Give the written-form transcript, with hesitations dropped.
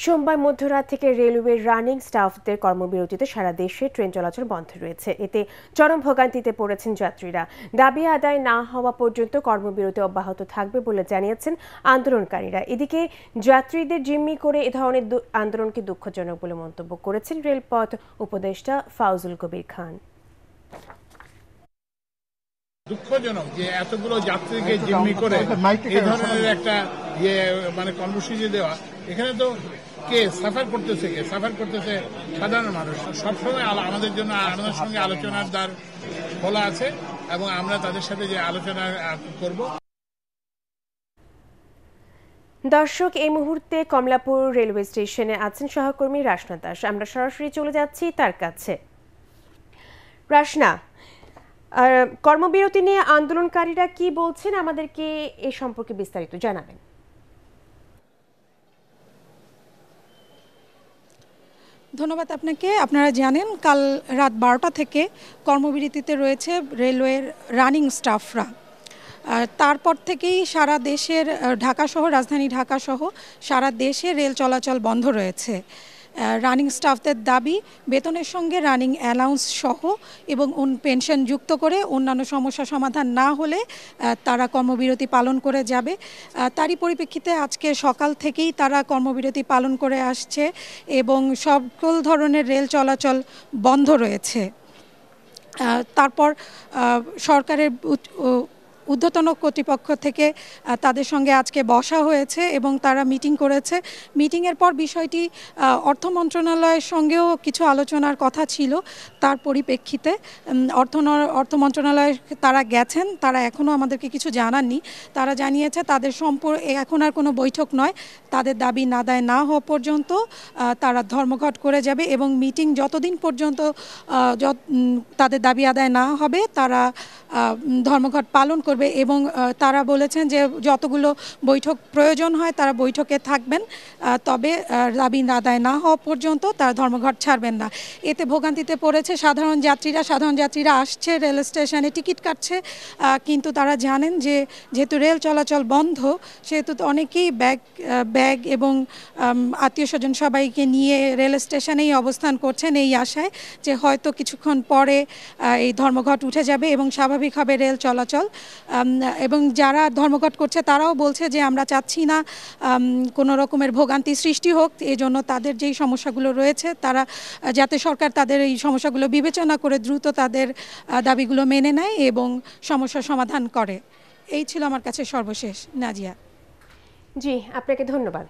সোমবার মধ্যরাত থেকে রেলওয়ের রানিং স্টাফদের কর্মবিরতিতে সারা দেশে ট্রেন চলাচল বন্ধ রয়েছে। এতে চরম ভোগান্তিতে পড়েছেন যাত্রীরা। দাবি আদায় না হওয়া পর্যন্ত কর্মবিরতি অব্যাহত থাকবে বলে জানিয়েছেন আন্দোলনকারীরা। এদিকে যাত্রীদের জিম্মি করে এ ধরনের আন্দোলনকে দুঃখজনক বলে মন্তব্য করেছেন রেলপথ উপদেষ্টা ফাউজুল কবির খান। দুঃখজনক যে এতগুলো যাত্রীকে জিম্মি করে এই ধরনের একটা কর্মসূচি দেওয়া। এখানে তো কে সাফার করতেছে সাধারণ মানুষ। সবসময় আমাদের জন্য আমাদের সঙ্গে আলোচনার দ্বার খোলা আছে এবং আমরা তাদের সাথে যে আলোচনা করব। দর্শক, এই মুহূর্তে কমলাপুর রেলওয়ে স্টেশনে আছেন সহকর্মী রাসনা দাস। আমরা সরাসরি চলে যাচ্ছি তার কাছে। রাসনা, কর্মবিরতি নিয়ে আন্দোলনকারীরা কি বলছেন, আমাদেরকে এ সম্পর্কে বিস্তারিত জানাবেন। ধন্যবাদ আপনাকে। আপনারা জানেন কাল রাত 12টা থেকে কর্মবিরতিতে রয়েছে রেলওয়ের রানিং স্টাফরা। তারপর থেকেই সারা দেশের ঢাকাসহ রাজধানী ঢাকাসহ সারা দেশে রেল চলাচল বন্ধ রয়েছে। রানিং স্টাফদের দাবি বেতনের সঙ্গে রানিং অ্যালাউন্স সহ এবং পেনশন যুক্ত করে অন্যান্য সমস্যা সমাধান না হলে তারা কর্মবিরতি পালন করে যাবে। তারই পরিপ্রেক্ষিতে আজকে সকাল থেকেই তারা কর্মবিরতি পালন করে আসছে এবং সকল ধরনের রেল চলাচল বন্ধ রয়েছে। তারপর সরকারের ঊর্ধ্বতন কর্তৃপক্ষ থেকে তাদের সঙ্গে আজকে বসা হয়েছে এবং তারা মিটিং করেছে। মিটিংয়ের পর বিষয়টি অর্থ মন্ত্রণালয়ের সঙ্গেও কিছু আলোচনার কথা ছিল। তার পরিপ্রেক্ষিতে অর্থ মন্ত্রণালয়ে তারা গেছেন, তারা এখনও আমাদেরকে কিছু জানাননি। তারা জানিয়েছে তাদের এখন আর কোনো বৈঠক নয়, তাদের দাবি আদায় না হওয়া পর্যন্ত তারা ধর্মঘট করে যাবে এবং মিটিং যতদিন পর্যন্ত তাদের দাবি আদায় না হবে তারা ধর্মঘট পালন করবে এবং তারা বলেছেন যে যতগুলো বৈঠক প্রয়োজন হয় তারা বৈঠকে থাকবেন, তবে দাবি আদায় না হওয়া পর্যন্ত তারা ধর্মঘট ছাড়বেন না। এতে ভোগান্তিতে পড়েছে সাধারণ যাত্রীরা আসছে রেল স্টেশনে টিকিট কাটছে, কিন্তু তারা জানেন যে যেহেতু রেল চলাচল বন্ধ সেহেতু অনেকেই ব্যাগ এবং আত্মীয় স্বজন সবাইকে নিয়ে রেল স্টেশনেই অবস্থান করছেন এই আশায় যে হয়তো কিছুক্ষণ পরে এই ধর্মঘট উঠে যাবে এবং স্বাভাবিক হবে রেল চলাচল। এবং যারা ধর্মঘট করছে তারাও বলছে যে আমরা চাচ্ছি না কোনো রকমের ভোগান্তি সৃষ্টি হোক, এই জন্য তাদের যেই সমস্যাগুলো রয়েছে তারা যাতে সরকার তাদের এই সমস্যাগুলো বিবেচনা করে দ্রুত তাদের দাবিগুলো মেনে নেয় এবং সমস্যার সমাধান করে। এই ছিল আমার কাছে সর্বশেষ। নাজিয়া। জি, আপনাকে ধন্যবাদ।